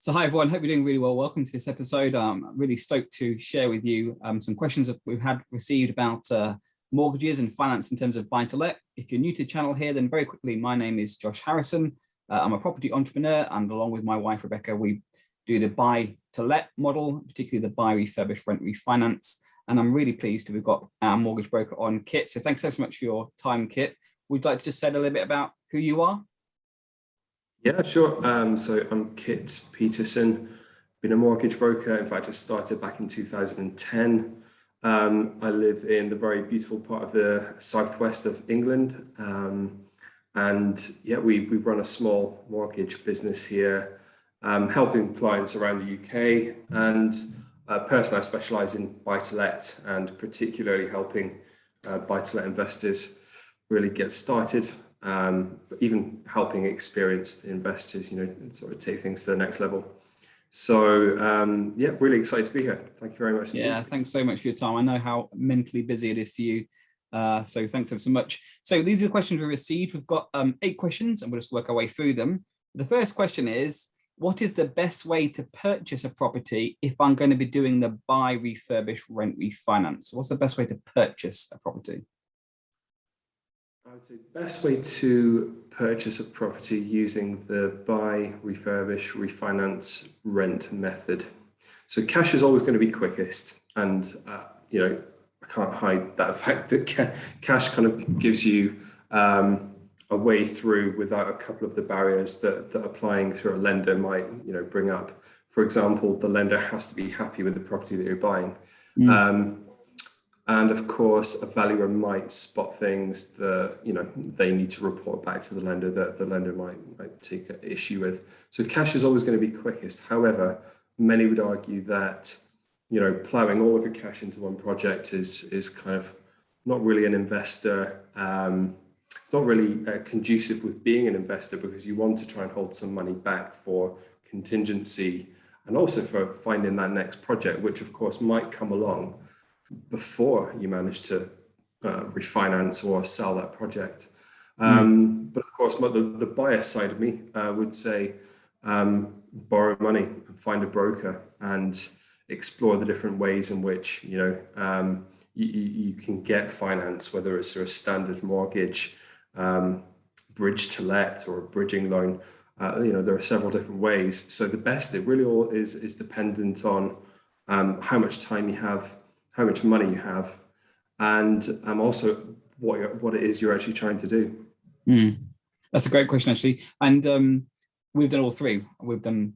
So hi everyone, hope you're doing really well. Welcome to this episode. I'm really stoked to share with you some questions that we've received about mortgages and finance in terms of buy to let. If you're new to the channel here, then very quickly, my name is Josh Harrison. I'm a property entrepreneur, and along with my wife Rebecca, we do the buy to let model, particularly the buy, refurbish, rent, refinance. And I'm really pleased that we've got our mortgage broker on, Kit. So thanks so much for your time, Kit. Would you like to just say a little bit about who you are? Yeah, sure. So I'm Kit Peterson, been a mortgage broker. In fact, I started back in 2010. I live in the very beautiful part of the southwest of England. And yeah, we run a small mortgage business here, helping clients around the UK. And personally, I specialize in buy-to-let and particularly helping buy-to-let investors really get started. Even helping experienced investors, sort of take things to the next level. So yeah, really excited to be here. Thank you very much. Yeah, thanks so much for your time. I know how mentally busy it is for you. So thanks ever so much. So these are the questions we received. We've got 8 questions and we'll just work our way through them. The first question is, what is the best way to purchase a property if I'm going to be doing the buy, refurbish, rent, refinance? What's the best way to purchase a property? I would say the best way to purchase a property using the buy, refurbish, refinance, rent method. So cash is always going to be quickest, and I can't hide that fact that cash kind of gives you a way through without a couple of the barriers that applying through a lender might bring up. For example, the lender has to be happy with the property that you're buying. And of course, a valuer might spot things that they need to report back to the lender that the lender might take an issue with. So cash is always going to be quickest. However, many would argue that plowing all of your cash into one project is kind of not really an investor. It's not really conducive with being an investor, because you want to try and hold some money back for contingency and also for finding that next project, which of course might come along before you manage to refinance or sell that project. But of course, the bias side of me would say borrow money and find a broker and explore the different ways in which you can get finance, whether it's through a standard mortgage, bridge to let, or a bridging loan. There are several different ways. So the best, it really all is dependent on how much time you have, how much money you have, and also what it is you're actually trying to do. That's a great question, actually. And we've done all 3. We've done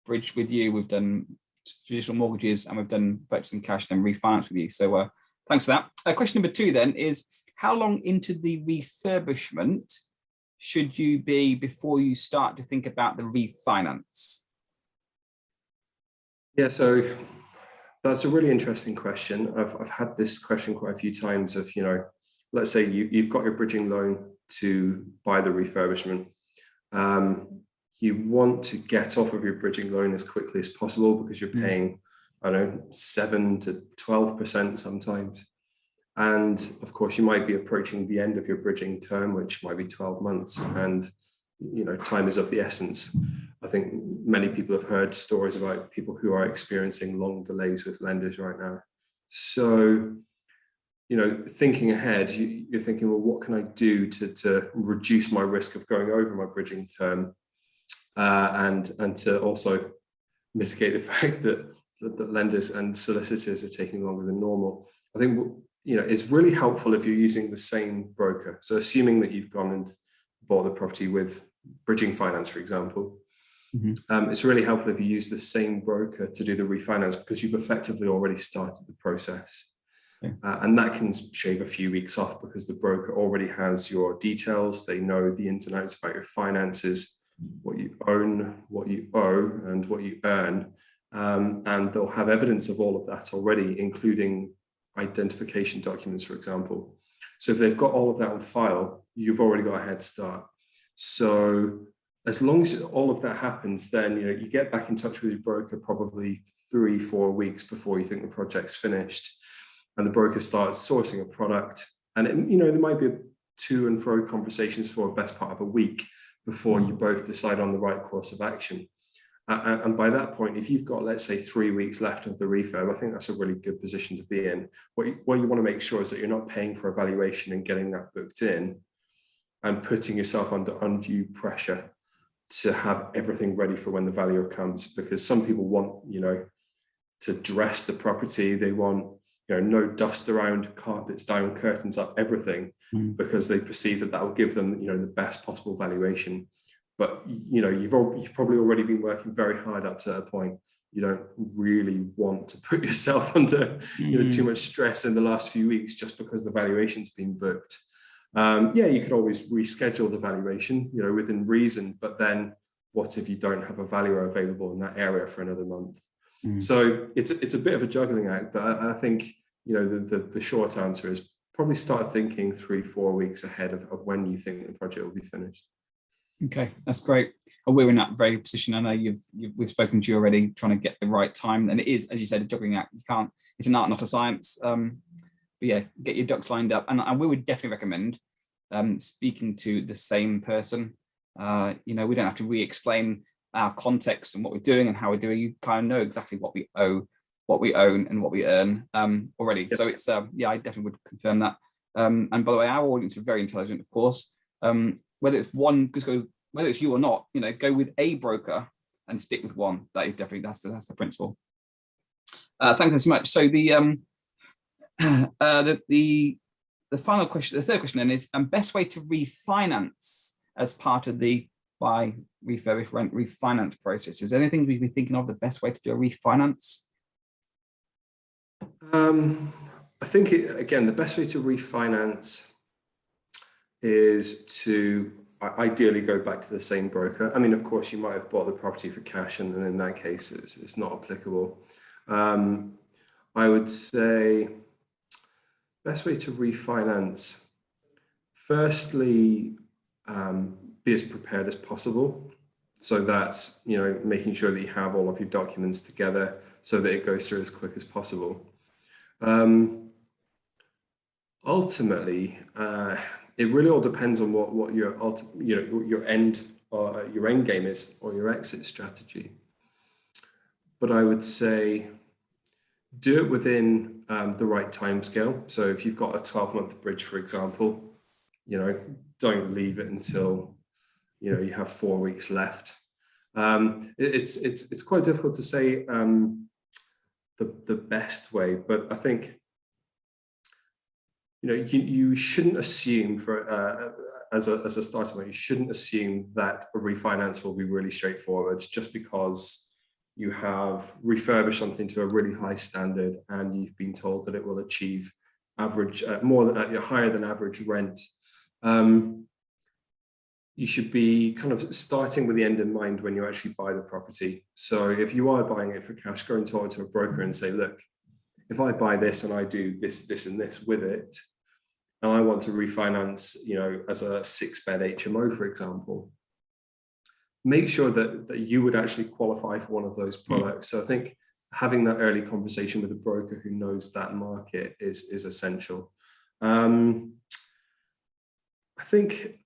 bridge with you, we've done traditional mortgages, and we've done purchasing cash and refinance with you. So thanks for that. Question number 2 then is, how long into the refurbishment should you be before you start to think about the refinance? Yeah, so that's a really interesting question. I've had this question quite a few times of, let's say you've got your bridging loan to buy the refurbishment. You want to get off of your bridging loan as quickly as possible because you're paying, 7 to 12% sometimes. And of course, you might be approaching the end of your bridging term, which might be 12 months. And, time is of the essence. I think many people have heard stories about people who are experiencing long delays with lenders right now. So, thinking ahead, you're thinking, well, what can I do to reduce my risk of going over my bridging term, and to also mitigate the fact that lenders and solicitors are taking longer than normal? I think, it's really helpful if you're using the same broker. So assuming that you've gone and bought the property with bridging finance, for example, it's really helpful if you use the same broker to do the refinance, because you've effectively already started the process. And that can shave a few weeks off because the broker already has your details. They know the ins and outs about your finances, what you own, what you owe, and what you earn. And they'll have evidence of all of that already, including identification documents, for example. So if they've got all of that on file, you've already got a head start. So as long as all of that happens, then you get back in touch with your broker probably 3-4 weeks before you think the project's finished, and the broker starts sourcing a product. And there might be to and fro conversations for a best part of a week before you both decide on the right course of action. And by that point, if you've got, let's say, 3 weeks left of the refurb, I think that's a really good position to be in. What you want to make sure is that you're not paying for a valuation and getting that booked in and putting yourself under undue pressure to have everything ready for when the valuer comes, because some people want, to dress the property. They want, no dust around, carpets down, curtains up, everything, because they perceive that will give them, the best possible valuation. But, you've probably already been working very hard up to that point. You don't really want to put yourself under, too much stress in the last few weeks just because the valuation's been booked. You could always reschedule the valuation, within reason, but then what if you don't have a valuer available in that area for another month? So it's a bit of a juggling act, but I think, the short answer is probably start thinking 3-4 weeks ahead of when you think the project will be finished. Okay, that's great. We're in that very position. I know we've spoken to you already, trying to get the right time, and it is, as you said, a juggling act. You can't. It's an art, not a science. But yeah, get your ducks lined up, and we would definitely recommend speaking to the same person. We don't have to re-explain our context and what we're doing and how we're doing. You kind of know exactly what we owe, what we own, and what we earn already. Yep. So it's I definitely would confirm that. And by the way, our audience are very intelligent, of course. Whether it's you or not, go with a broker and stick with one. That is definitely that's the principle. Thanks so much. So the final question, the third question then is best way to refinance as part of the buy, refurbish, rent, refinance process. Is there anything we've been thinking of the best way to do a refinance? I think again, the best way to refinance is to ideally go back to the same broker. I mean, of course, you might have bought the property for cash, and in that case, it's not applicable. I would say best way to refinance. Firstly, be as prepared as possible. So that's, making sure that you have all of your documents together so that it goes through as quick as possible. Ultimately, it really all depends on what your end game is, or your exit strategy. But I would say do it within the right time scale. So if you've got a 12-month bridge, for example, don't leave it until you have 4 weeks left. It's quite difficult to say the best way, but I think you shouldn't assume as a starting point, you shouldn't assume that a refinance will be really straightforward just because you have refurbished something to a really high standard and you've been told that it will achieve average higher than average rent. You should be kind of starting with the end in mind when you actually buy the property. So if you are buying it for cash, go and talk to a broker and say, look, if I buy this and I do this, this, and this with it, and I want to refinance, as a 6-bed HMO, for example, make sure that you would actually qualify for one of those products. So I think having that early conversation with a broker who knows that market is essential. I think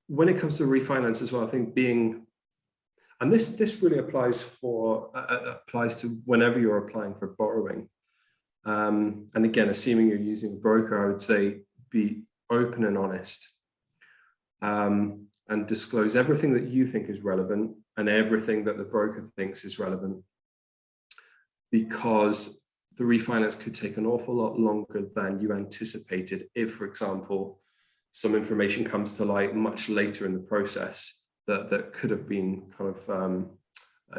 when it comes to refinance as well, I think and this really applies to whenever you're applying for borrowing. And again, assuming you're using a broker, I would say be open and honest, and disclose everything that you think is relevant and everything that the broker thinks is relevant, because the refinance could take an awful lot longer than you anticipated if, for example, some information comes to light much later in the process that could have been kind of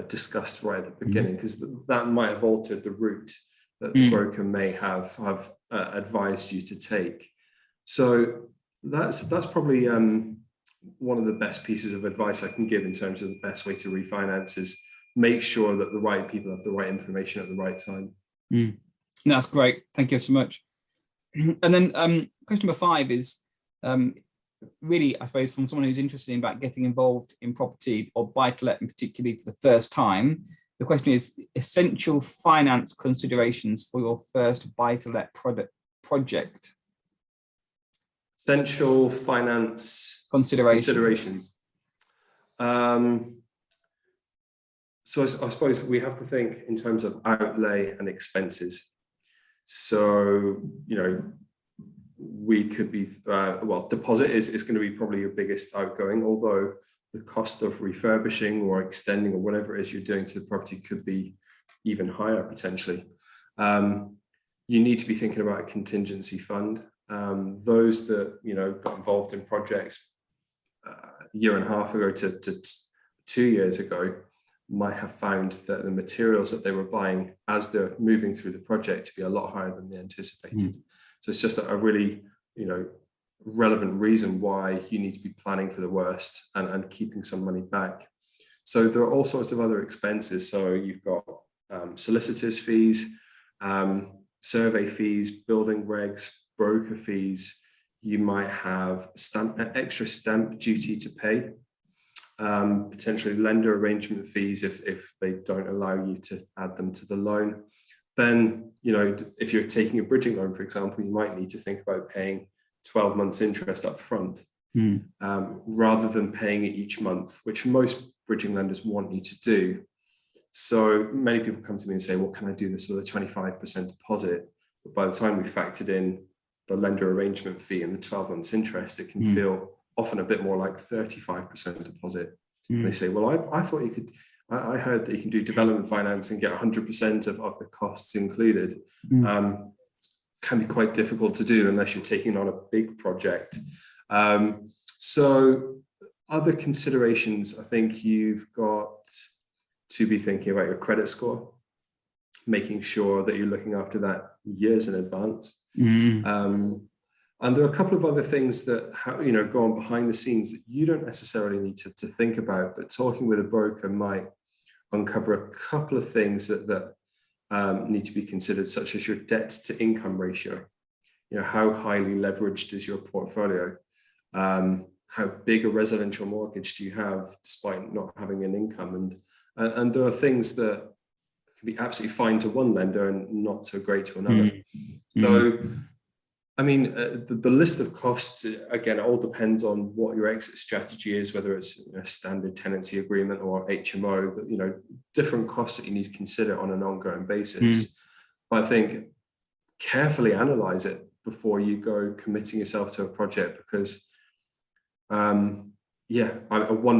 discussed right at the beginning, because that might have altered the route that the broker may have advised you to take. So that's probably one of the best pieces of advice I can give in terms of the best way to refinance is make sure that the right people have the right information at the right time. That's great. Thank you so much. And then question number 5 is really, I suppose, from someone who's interested in about getting involved in property or buy-to-let, and particularly for the first time. The question is essential finance considerations for your first buy-to-let project. Essential finance considerations. So I suppose we have to think in terms of outlay and expenses. So, we could be, deposit is going to be probably your biggest outgoing, although the cost of refurbishing or extending or whatever it is you're doing to the property could be even higher potentially. You need to be thinking about a contingency fund. Those that, got involved in projects a year and a half ago to 2 years ago might have found that the materials that they were buying as they're moving through the project to be a lot higher than they anticipated. So it's just a really, relevant reason why you need to be planning for the worst and keeping some money back. So there are all sorts of other expenses. So you've got solicitors' fees, survey fees, building regs, broker fees. You might have extra stamp duty to pay, potentially lender arrangement fees if they don't allow you to add them to the loan. Then, if you're taking a bridging loan, for example, you might need to think about paying 12 months interest up front rather than paying it each month, which most bridging lenders want you to do. So many people come to me and say, well, can I do this with a 25% deposit? But by the time we factored in the lender arrangement fee and the 12 months interest, it can feel often a bit more like 35% deposit. And they say, well, I thought you could, I heard that you can do development finance and get 100% of the costs included. Can be quite difficult to do unless you're taking on a big project. So other considerations, I think you've got to be thinking about your credit score, making sure that you're looking after that years in advance. And there are a couple of other things that go on behind the scenes that you don't necessarily need to think about, but talking with a broker might uncover a couple of things that need to be considered, such as your debt to income ratio. How highly leveraged is your portfolio? How big a residential mortgage do you have despite not having an income? And there are things that can be absolutely fine to one lender and not so great to another. So, I mean, the list of costs, again, it all depends on what your exit strategy is, whether it's a standard tenancy agreement or HMO, different costs that you need to consider on an ongoing basis. But I think carefully analyze it before you go committing yourself to a project, because one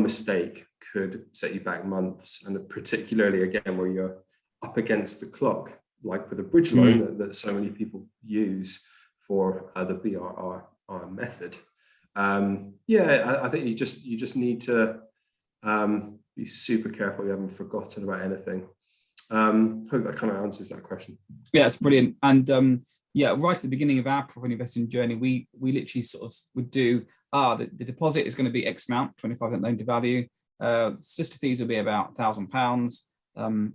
mistake could set you back months, and particularly, again, where you're up against the clock, like with a bridge loan that so many people use for the BRRR method. I think you just need to be super careful you haven't forgotten about anything. Hope that kind of answers that question. Yeah, it's brilliant. And right at the beginning of our property investing journey, we literally sort of would do the deposit is going to be X amount, 25% loan to value. Solicitor fees will be about £1,000. And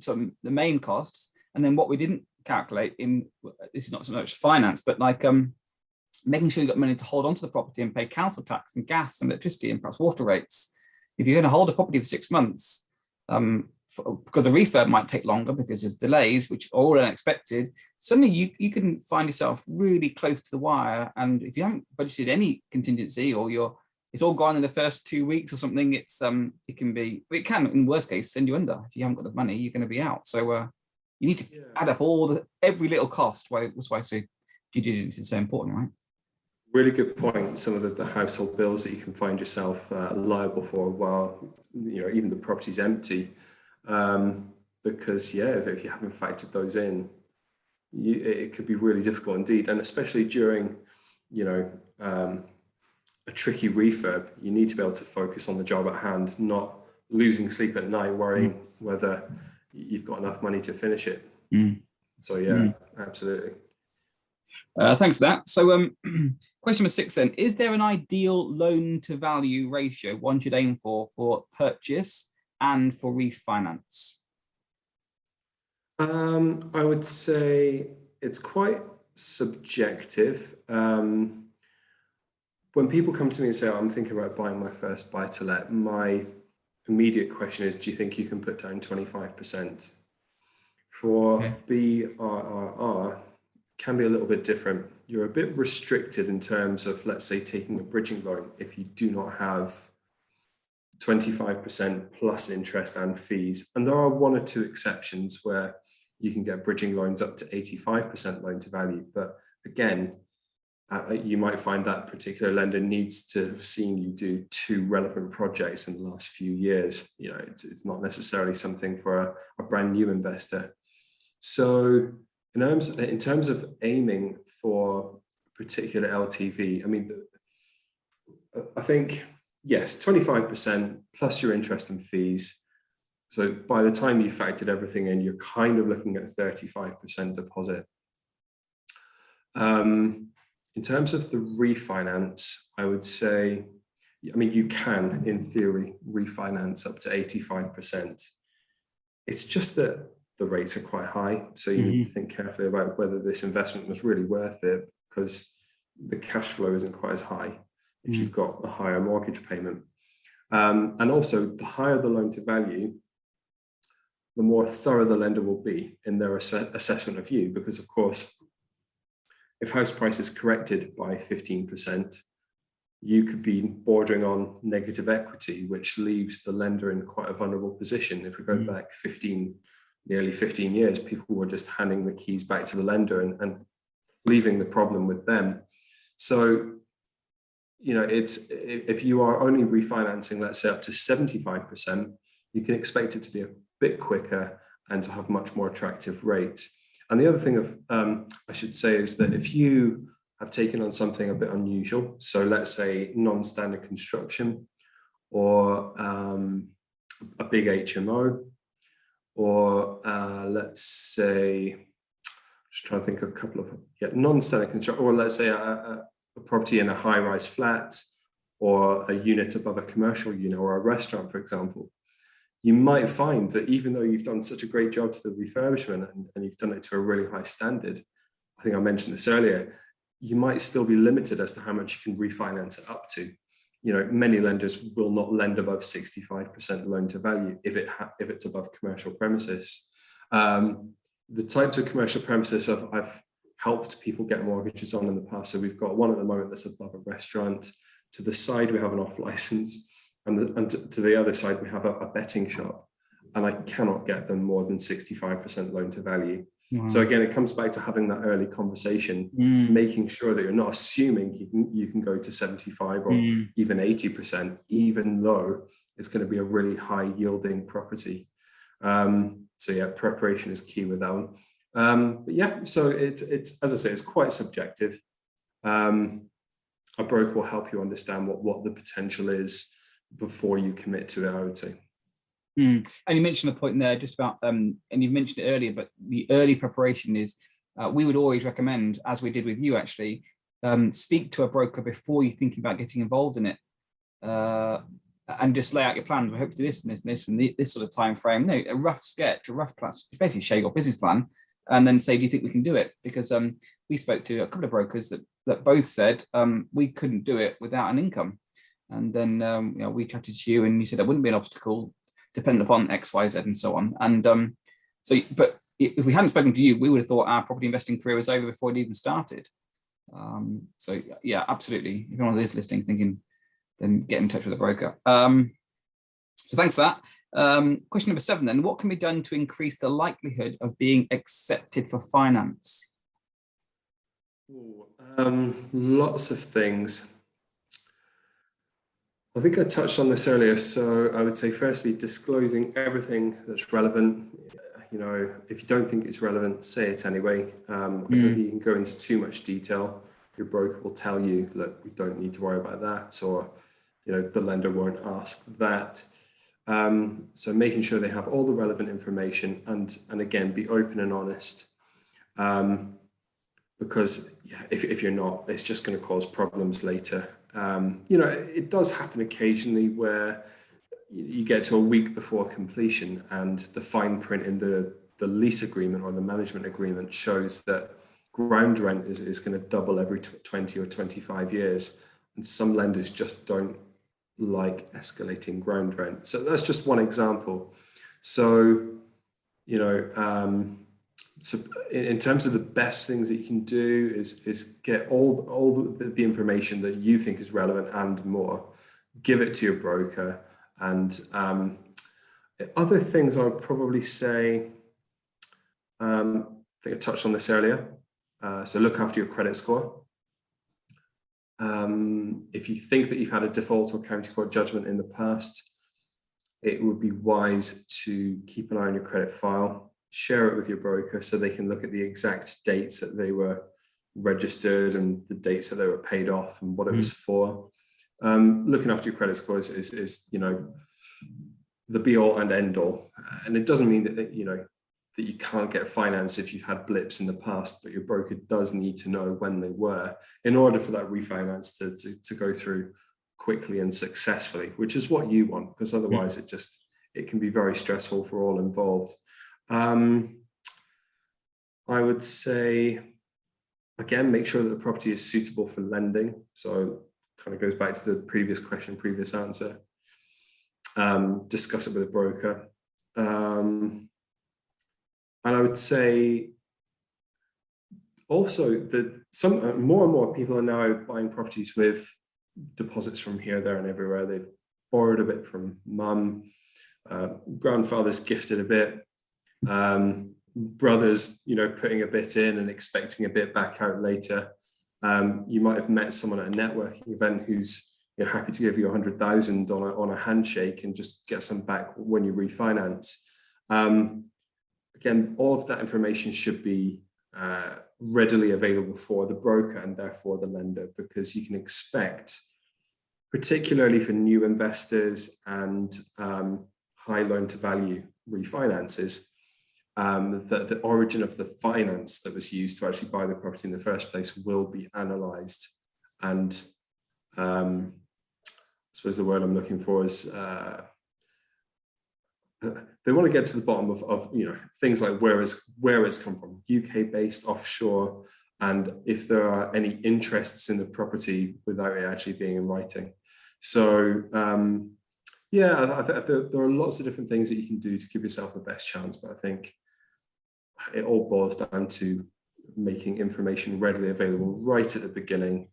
some the main costs. And then what we didn't calculate in, this is not so much finance, but like making sure you've got money to hold on to the property and pay council tax and gas and electricity and perhaps water rates. If you're going to hold a property for 6 months, because the refurb might take longer because there's delays, which are all unexpected, suddenly you can find yourself really close to the wire. And if you haven't budgeted any contingency, or it's all gone in the first 2 weeks or something, it can, in worst case, send you under. If you haven't got the money, you're going to be out. So you need to add up every little cost. That's why I say due diligence is so important, right? Really good point. Some of the household bills that you can find yourself liable for while even the property's empty, because if you haven't factored those in, it could be really difficult indeed. And especially during a tricky refurb, you need to be able to focus on the job at hand, not losing sleep at night worrying whether you've got enough money to finish it. So absolutely. Thanks for that. So question number 6 then, is there an ideal loan to value ratio one should aim for purchase and for refinance? I would say it's quite subjective. When people come to me and say, I'm thinking about buying my first buy-to-let, my immediate question is, do you think you can put down 25%? For BRRR, can be a little bit different. You're a bit restricted in terms of, let's say, taking a bridging loan if you do not have 25% plus interest and fees. And there are one or two exceptions where you can get bridging loans up to 85% loan to value. But again, you might find that particular lender needs to have seen you do 2 relevant projects in the last few years. You know, it's not necessarily something for a brand new investor. So in terms of aiming for a particular LTV, I mean, I think, yes, 25% plus your interest and fees. So by the time you factored everything in, you're kind of looking at 35% deposit. In terms of the refinance, I would say, I mean, you can, in theory, refinance up to 85%. It's just that the rates are quite high. So you need to think carefully about whether this investment was really worth it, because the cash flow isn't quite as high if you've got a higher mortgage payment. And also, the higher the loan to value, the more thorough the lender will be in their assessment of you, because of course, if house prices corrected by 15%, you could be bordering on negative equity, which leaves the lender in quite a vulnerable position. If we go back nearly 15 years, people were just handing the keys back to the lender and leaving the problem with them. So, you know, if you are only refinancing, let's say up to 75%, you can expect it to be a bit quicker and to have much more attractive rates. And the other thing I should say is that if you have taken on something a bit unusual, so let's say non-standard construction, or a big HMO, or let's say, just trying to think of a couple of non-standard construction, or let's say a property in a high-rise flat, or a unit above a commercial unit, or a restaurant, for example, you might find that even though you've done such a great job to the refurbishment and you've done it to a really high standard, I think I mentioned this earlier, you might still be limited as to how much you can refinance it up to. You know, many lenders will not lend above 65% loan to value if it's above commercial premises. The types of commercial premises I've helped people get mortgages on in the past. So we've got one at the moment that's above a restaurant. To the side, we have an off license. And to the other side, we have a betting shop, and I cannot get them more than 65% loan to value. Wow. So again, it comes back to having that early conversation, making sure that you're not assuming you can go to 75 or even 80%, even though it's going to be a really high yielding property. So yeah, preparation is key with that one. But yeah, so it's as I say, it's quite subjective. A broker will help you understand what the potential is before you commit to it, I would say. And you mentioned a point there just about, and you've mentioned it earlier, but the early preparation is, we would always recommend, as we did with you actually, speak to a broker before you're thinking about getting involved in it, and just lay out your plan. We hope to do this and this and this and this sort of time frame. No, a rough sketch, a rough plan, basically share your business plan, and then say, do you think we can do it? Because we spoke to a couple of brokers that both said we couldn't do it without an income. And then you know, we chatted to you, and you said that wouldn't be an obstacle, depending upon X, Y, Z, and so on. And but if we hadn't spoken to you, we would have thought our property investing career was over before it even started. So yeah, absolutely. If anyone is listening, thinking, then get in touch with a broker. So thanks for that. Question number 7 then: what can be done to increase the likelihood of being accepted for finance? Lots of things. I think I touched on this earlier. So I would say, firstly, disclosing everything that's relevant. You know, if you don't think it's relevant, say it anyway. I don't think you can go into too much detail. Your broker will tell you, look, we don't need to worry about that, or, you know, the lender won't ask that. So making sure they have all the relevant information, and again, be open and honest. Because yeah, if you're not, it's just going to cause problems later. You know, it does happen occasionally where you get to a week before completion and the fine print in the lease agreement or the management agreement shows that ground rent is going to double every 20 or 25 years. And some lenders just don't like escalating ground rent. So that's just one example. So, you know, so in terms of the best things that you can do is get all the information that you think is relevant and more, give it to your broker, And other things I would probably say, I think I touched on this earlier. So look after your credit score. If you think that you've had a default or county court judgment in the past, it would be wise to keep an eye on your credit file, share it with your broker so they can look at the exact dates that they were registered and the dates that they were paid off and what it was for. Looking after your credit scores is the be all and end all. And it doesn't mean that you can't get finance if you've had blips in the past, but your broker does need to know when they were in order for that refinance to go through quickly and successfully, which is what you want, because otherwise it can be very stressful for all involved. I would say, again, make sure that the property is suitable for lending. So kind of goes back to the previous question, previous answer. Discuss it with a broker. And I would say also that more and more people are now buying properties with deposits from here, there, and everywhere. They've borrowed a bit from mum, grandfather's gifted a bit, brothers, putting a bit in and expecting a bit back out later. You might have met someone at a networking event who's happy to give you 100,000 on a handshake and just get some back when you refinance. Again, all of that information should be readily available for the broker and therefore the lender, because you can expect, particularly for new investors and high loan to value refinances, that the origin of the finance that was used to actually buy the property in the first place will be analysed. And I suppose the word I'm looking for is they want to get to the bottom of things like where it's come from, UK based, offshore, and if there are any interests in the property without it actually being in writing. So there are lots of different things that you can do to give yourself the best chance, but I think it all boils down to making information readily available right at the beginning,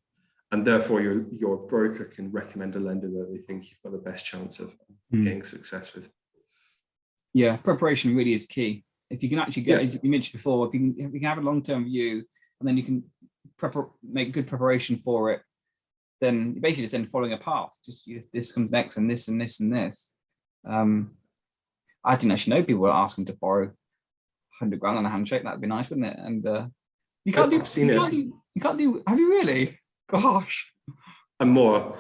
and therefore your broker can recommend a lender that they think you've got the best chance of getting success with. Yeah, preparation really is key. If you can actually get, as you mentioned before, if you can have a long-term view and then you can make good preparation for it, then you're basically just then following a path. Just this comes next and this and this and this. I didn't actually know people were asking to borrow 100 grand on a handshake. That'd be nice, wouldn't it? And you can't do. You can't do. Have you really? Gosh. And more.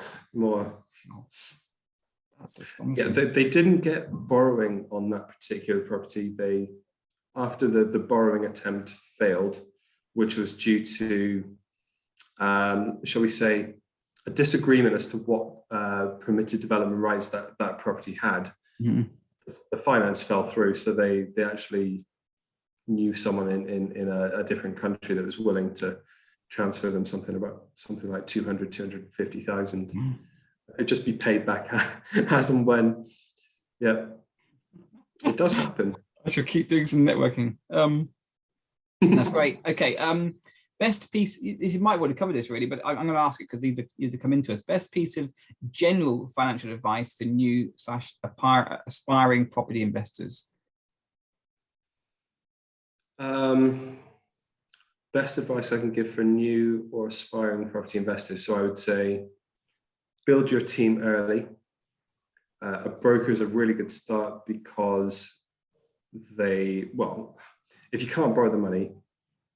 That's astonishing. Yeah, they didn't get borrowing on that particular property. After the borrowing attempt failed, which was due to, shall we say, a disagreement as to what permitted development rights that property had. The finance fell through, so they actually knew someone in a different country that was willing to transfer them something like 250,000. It'd just be paid back as and when. Yeah, it does happen. I should keep doing some networking. That's great. Okay. Best piece, you might want to cover this really, but I'm going to ask it because these are come into us. Best piece of general financial advice for new / aspiring property investors. Best advice I can give for new or aspiring property investors. So I would say, build your team early. A broker is a really good start because if you can't borrow the money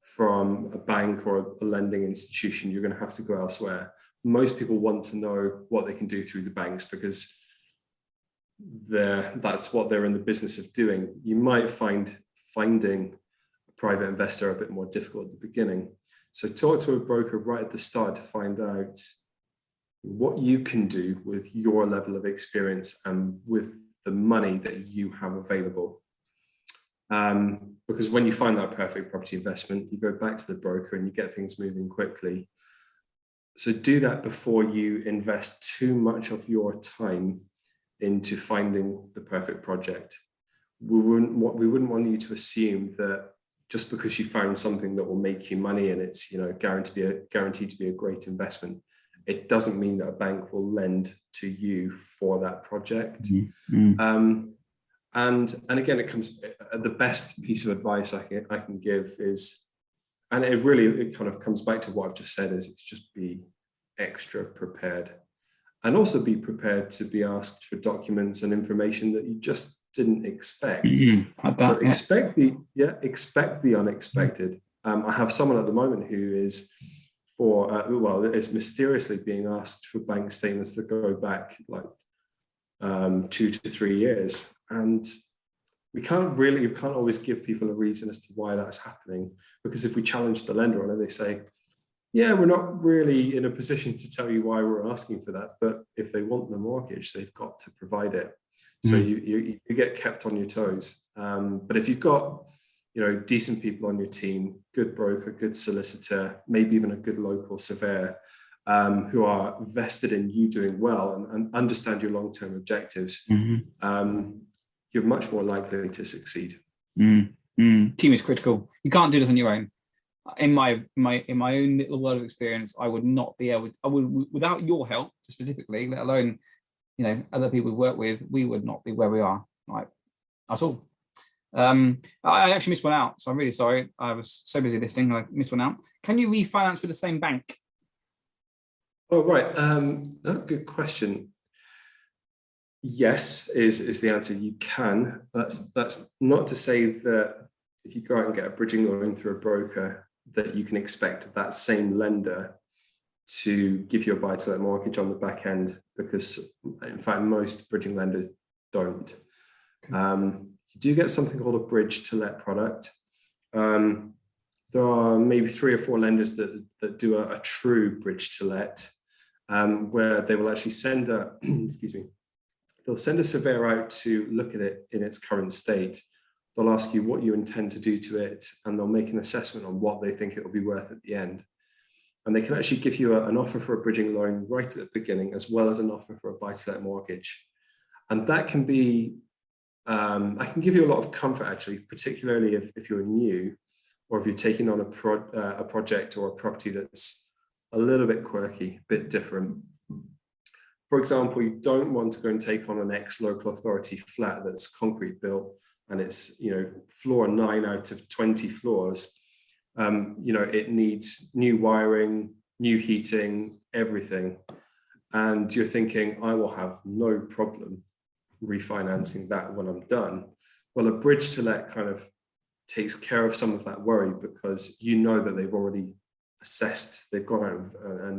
from a bank or a lending institution, you're going to have to go elsewhere. Most people want to know what they can do through the banks because that's what they're in the business of doing. You might find finding a private investor a bit more difficult at the beginning. So talk to a broker right at the start to find out what you can do with your level of experience and with the money that you have available. Because when you find that perfect property investment, you go back to the broker and you get things moving quickly. So do that before you invest too much of your time into finding the perfect project. We wouldn't want you to assume that just because you found something that will make you money and it's guaranteed to be a great investment, it doesn't mean that a bank will lend to you for that project. And again, it comes, the best piece of advice I can give is, and it kind of comes back to what I've just said, is it's just be extra prepared, and also be prepared to be asked for documents and information that you just didn't expect. So expect the unexpected. I have someone at the moment who is is mysteriously being asked for bank statements that go back like 2 to 3 years, and you can't always give people a reason as to why that's happening, because if we challenge the lender on it, they say, yeah, we're not really in a position to tell you why we're asking for that, but if they want the mortgage, they've got to provide it. So you get kept on your toes. But if you've got decent people on your team, good broker, good solicitor, maybe even a good local surveyor, who are vested in you doing well and understand your long-term objectives, you're much more likely to succeed. Team is critical. You can't do this on your own. In my own little world of experience, I would not be able. I would, without your help specifically, let alone other people we work with, we would not be where we are, like, at all. I actually missed one out, so I'm really sorry. I was so busy listening, I missed one out. Can you refinance with the same bank? Oh, right. Good question. Yes, is the answer. You can. That's not to say that if you go out and get a bridging loan through a broker, that you can expect that same lender to give you a buy-to-let mortgage on the back end, because in fact most bridging lenders don't. You do get something called a bridge-to-let product. There are maybe 3 or 4 lenders that do a true bridge-to-let, where they will actually send they'll send a surveyor out to look at it in its current state. They'll ask you what you intend to do to it, and they'll make an assessment on what they think it will be worth at the end. And they can actually give you an offer for a bridging loan right at the beginning, as well as an offer for a buy-to-let mortgage. And that can be, I can give you a lot of comfort, actually, particularly if you're new, or if you're taking on a project or a property that's a little bit quirky, a bit different. For example, you don't want to go and take on an ex-local authority flat that's concrete built, and it's floor 9 out of 20 floors. It needs new wiring, new heating, everything. And you're thinking, I will have no problem refinancing that when I'm done. Well, a bridge to let kind of takes care of some of that worry, because that they've already assessed, they've gone out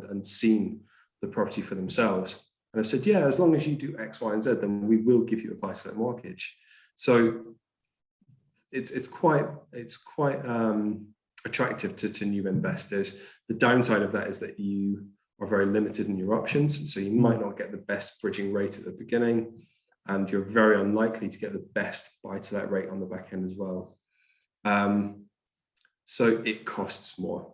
and seen the property for themselves. And I've said, yeah, as long as you do X, Y, and Z, then we will give you a buy-to-let mortgage. So it's quite attractive to new investors. The downside of that is that you are very limited in your options. So you might not get the best bridging rate at the beginning, and you're very unlikely to get the best buy-to-let rate on the back end as well. So it costs more.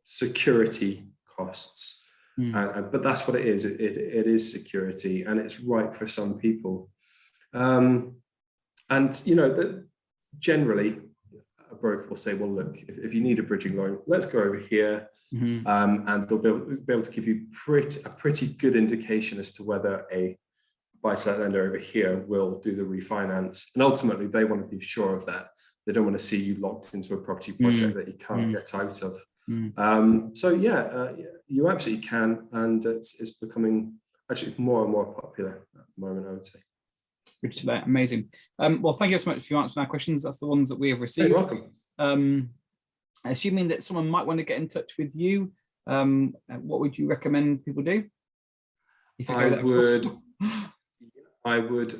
Security costs. But that's what it is. It is security, and it's right for some people. Generally, a broker will say, well, look, if you need a bridging loan, let's go over here. And they'll be able to give you a pretty good indication as to whether a buy-to-let lender over here will do the refinance. And ultimately, they want to be sure of that. They don't want to see you locked into a property project that you can't get out of. You absolutely can, and it's becoming actually more and more popular at the moment, I would say. Amazing. Well, thank you so much for answering our questions. That's the ones that we have received. You're welcome. Assuming that someone might want to get in touch with you, what would you recommend people do? I would.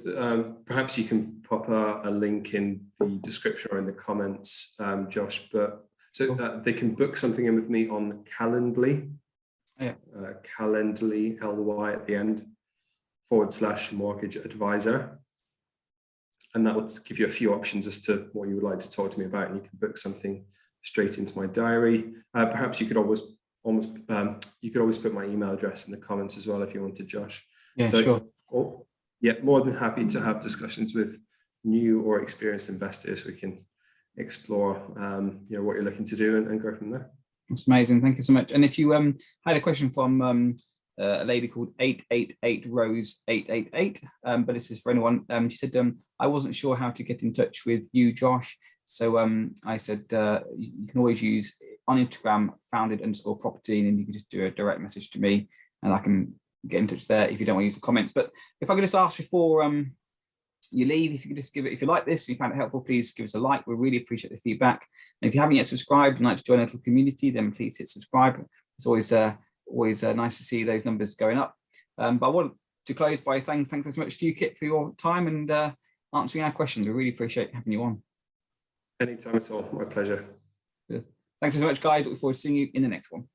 Perhaps you can pop a link in the description or in the comments, Josh. But they can book something in with me on Calendly. Calendly, Ly at the end, /mortgage advisor. And that will give you a few options as to what you would like to talk to me about, and you can book something straight into my diary. Perhaps you could always put my email address in the comments as well if you wanted, Josh. Yeah, sure. More than happy to have discussions with new or experienced investors. We can explore what you're looking to do and go from there. That's amazing. Thank you so much. And if you had a question from a lady called 888 Rose 888, but this is for anyone. She said, I wasn't sure how to get in touch with you, Josh. So I said, you can always use on Instagram founded_property, and then you can just do a direct message to me and I can get in touch there if you don't want to use the comments. But if I could just ask before you leave, if you could just give it, if you like this, if you found it helpful, please give us a like. We really appreciate the feedback. And if you haven't yet subscribed and like to join our little community, then please hit subscribe. It's always nice to see those numbers going up. But I want to close by saying thanks so much to you, Kit, for your time and answering our questions. We really appreciate having you on. Anytime at all. My pleasure. Thanks so much, guys. Look forward to seeing you in the next one.